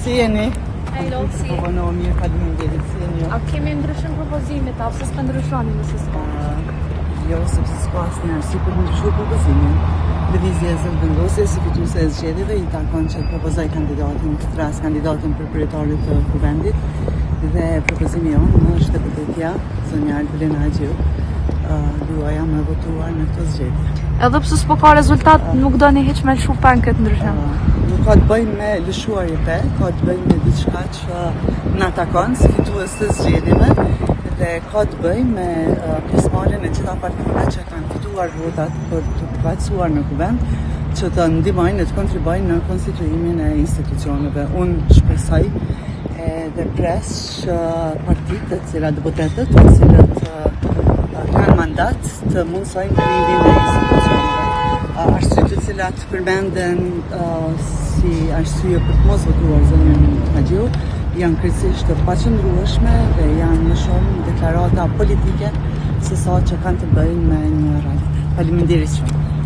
Si jeni? Hello, si. Po no, mirë, faleminderit. Si jeni? A kemi ndryshim propozimit, a pse s'po ndryshoni nëse s'ka? Jo, sepse s'ka asnjë arsye për të ndryshuar propozimin. Lëvizja e zëvendosjes si fituese e zgjedhjeve i takon që të propozoj kandidatin, në këtë rast kandidatin për kryetarin të kuvendit, dhe propozimi jonë është deputetja zonja Alvin Haxhiu. Duaja me votuar në këtë zgjedhje. Edhe pse s'po ka rezultat, nuk doni hiç me lëshu pen këtë ndryshim. Nuk ka të bëjmë me lëshuarje pe, ka të bëjmë me diçka që na takon si fitues të zgjedhjeve dhe ka të bëjmë me pjesëmarrjen e gjitha partive që kanë fituar votat për të përfaqësuar në kuvend, që të ndihmojnë e të kontribuojnë në konstituimin e institucioneve. Unë shpresoj dhe pres që partitë, të cilat deputetët, të cilët kanë mandat të mundsojnë kryimin e institucioneve. Arsyet të cilat përmenden si arsye për të mos votuar zonjën Haxhiu janë krejtësisht të paqëndrueshme dhe janë më shumë deklarata politike se sa që kanë të bëjnë me një realitet. Faleminderit shumë.